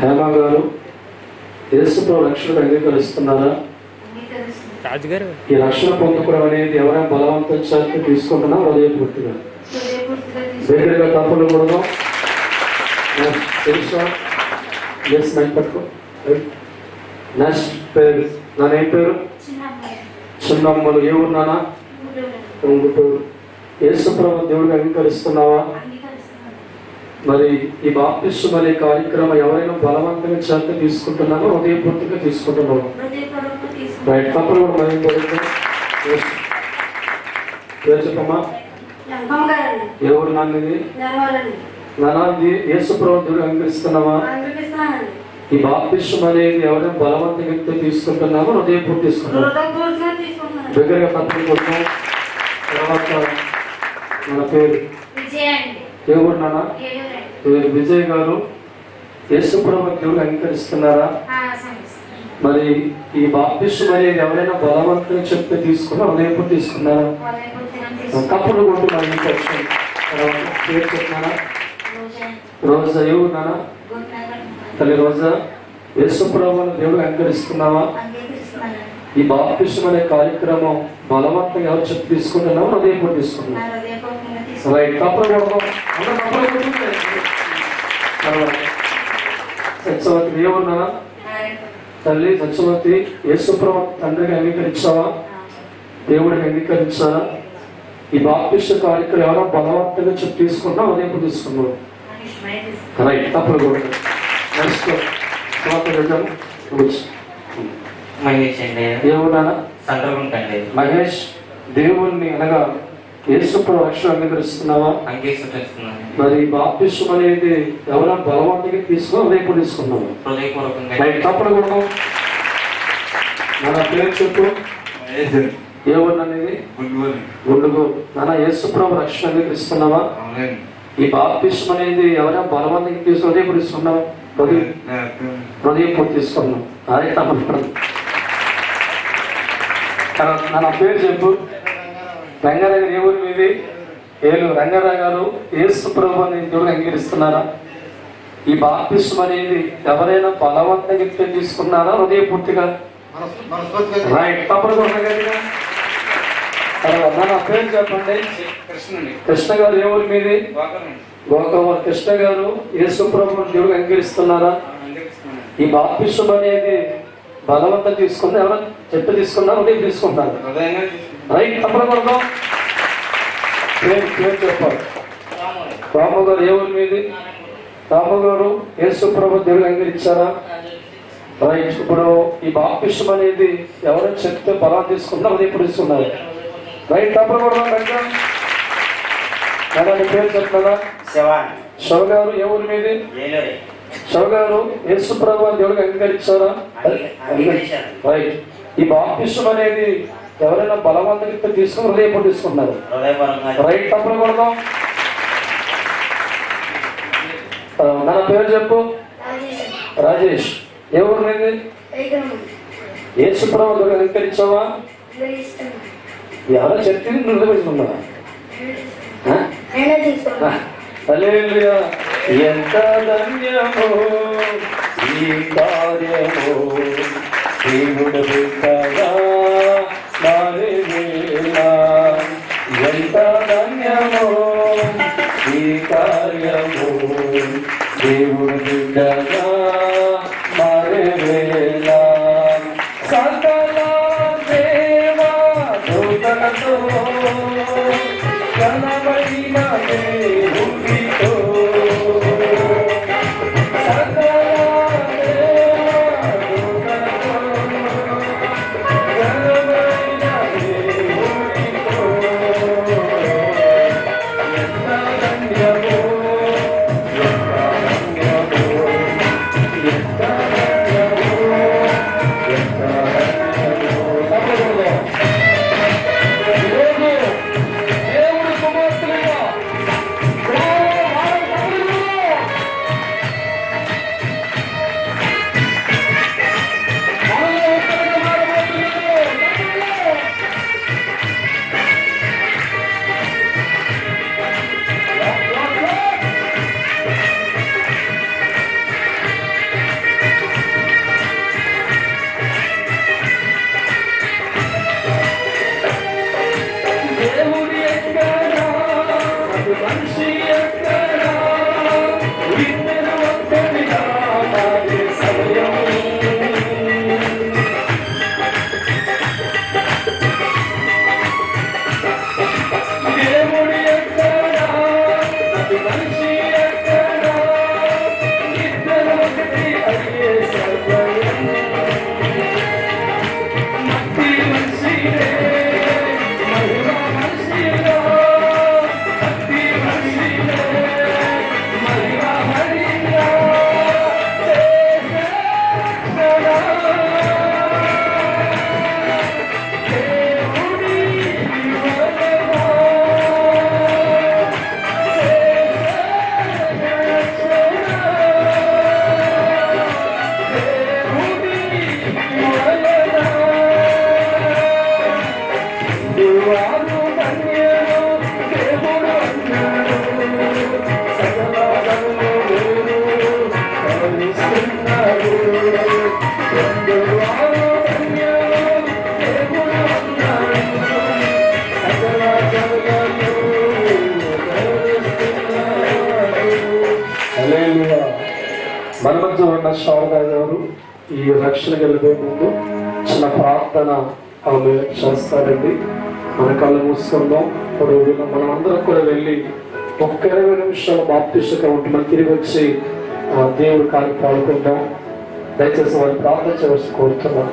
హేమ గారు యేసుప్రభు రక్షణ అంగీకరిస్తున్నారా? ఈ రక్షణ పొందుకోవడం అనేది ఎవరైనా బలవంతం చేస్తే తీసుకుంటున్నా హృదయపూర్తిగా దగ్గరగా తప్పులు కూడా తెలుసా? పట్టుకో. నెక్స్ట్ పేరు నాన్న ఏం పేరు? చిన్నమ్మలు. ఏ ఊరు నాన్న? గుంటూరు. యేసుప్రభు దేవుడిని అంగీకరిస్తున్నావా? మరి ఈ బాప్తిస్మం అనే కార్యక్రమం ఎవరైనా బలవంతంగా చేత తీసుకుంటున్నారో హృదయపూర్తిగా తీసుకుంటున్నావు. రైట్. తప్పులు కూడా మరి పేరు చెప్పమ్మా. ఏ ఊరు నాన్న ఇది? నాన్న ఇది యేసుప్రభు దేవుడిని అంగీకరిస్తున్నావా? ఈ బాప్తిస్మం అనేది ఎవరైనా బలవంతంగా తీసుకుంటున్నామో హృదయపూర్తి తీసుకున్నాం. దగ్గరగా తప్పులు కొట్టాం. తర్వాత మన పేరు ఏ ఊరు నాన్న? విజయ్ గారు యేసుప్రభు దేవుడిని అంగీకరిస్తున్నారా? మరి ఈ బాప్తిస్మం అనేది ఎవరైనా బలవంతంగా చెప్తే తీసుకున్నా హృదయపూర్తి తీసుకున్నారా? తప్పులు కొట్టు. పేరు చెప్తున్నారా? రోజా. ఏ ఊరు నాన్న? తల్లి రోజా. యేసుప్రభు దేవుడిని అంగీకరిస్తున్నావా? ఈ బాప్తిస్మం అనే కార్యక్రమం బలవంతంగా ఎవరు చెప్పి తీసుకుంటున్నామో హృదయపూర్తి తీసుకున్నాం. రైట్. సత్యవతి. ఏ ఊరు నాన్న? తల్లి సత్యవతి. యేసుప్రభు తండ్రిగా అంగీకరించావా? దేవుడిని అంగీకరించారా? ఈ బాప్తిస్మ కార్యక్రమం ఎవరో బలవంతంగా చెప్పి తీసుకున్నా హృదయపూర్తి తీసుకున్నాం. రైట్. తప్పుడు కూడా నెక్స్ట్ మహేష్ అండి. ఏమన్నా? సందర్భండి మహేష్ దేవుణ్ణి అనగా యేసుప్రభు రక్షణ అంగీకరిస్తున్నావా? అంగీకరిస్తున్నాను. మరి బాప్తిస్మం అనేది ఎవరైనా బలవంతంగా తీసుకున్నా హృదయపూర్తి తీసుకున్నాము. రైట్. తప్పుడు కూడా నా పేరు చెప్పు. ఏ ఊరు అనేది? గుండుగోలు. నాన్న యేసుప్రభు రక్షణ అంగీకరిస్తున్నావా? ఈ బాప్తిస్మం అనేది ఎవరైనా బలవంతంగా తీసుకుని హృదయపూర్తి తీసుకున్నావా? హృదయపూర్తి తీసుకున్నాం. అదే తప్పదు. నా పేరు చెప్పు. రంగారావు గారు. ఏ ఊరు మీది? ఏలూరు. రంగారావు గారు యేసుప్రభు అని దేవుడిని అంగీకరిస్తున్నారా? ఈ బాప్తిస్మం అనేది ఎవరైనా బలవంతంగా తీసుకున్నారా హృదయపూర్తిగా? రైట్. తప్పుడు కొనగలిగా. నా పేరు చెప్పండి. కృష్ణ గారు. ఏ ఊరు మీది? గోకవరం. కృష్ణ గారు యేసుప్రభు దేవుడిని అంగీకరిస్తున్నారా? ఈ బాప్తిస్మం అనేది బలవంతం తీసుకున్నా ఎవరైనా చెప్పి తీసుకున్నా ఉదయం తీసుకుంటారు. రైట్. తప్పుడు కొడదాం. పేరు చెప్పాలి. రాము గారు. ఏ ఊరు మీది? రాము గారు యేసుప్రభు దేవుడిని అంగీకరించారా? రైట్. ఇప్పుడు ఈ బాప్తిస్మం అనేది ఎవరైనా చెప్తే బలం తీసుకున్నా ఉదయం తీసుకున్నారు. రైట్. తప్పుడు కొడదాం. పేరు చెప్తారా? శివ గారు. ఏ ఊరు మీది? శివ గారు యేసుప్రభు దేవుడికి అంగీకరించారా? రైట్. ఈ బాప్తిస్మం అనేది ఎవరైనా బలవంతంగా తీసుకుని హృదయపూర్తి తీసుకున్నారు. రైట్. తప్పుడు కొడదాం. నా పేరు చెప్పు. రాజేష్. ఏ ఊరు మీది? యేసుప్రభు దేవుడికి అంగీకరించావా? ఎవరో చెప్తే నువ్వు పెట్టుకున్నావా? హల్లెలూయా. ఎంత ధన్యమో ఈ కార్యమో దేవుడు బిడ్డగా మారేలా. ఎంత ధన్యమో ఈ కార్యమో దేవుడు బిడ్డగా మారేలా. సకల దేవా దూతలతో కనబడిన దేవుడితో ఎంత ధన్యమో మన మధ్య ఉన్న శారదా గారు ఈ రక్షణ వెళ్ళిపోయే ముందు చిన్న ప్రార్థన ఆమె చేస్తారండి. మన కళ్ళు మూసుకుందాం. ఇప్పుడు మనం అందరం కూడా వెళ్ళి ఒక్క 20 నిమిషాలు బాప్తిస్టుగా ఉంటున్నాం. తిరిగి వచ్చి దేవుడి కార్యం పాల్గొందాం. దయచేసి వాళ్ళు ప్రార్థన చేయవలసి కోరుతున్నాం.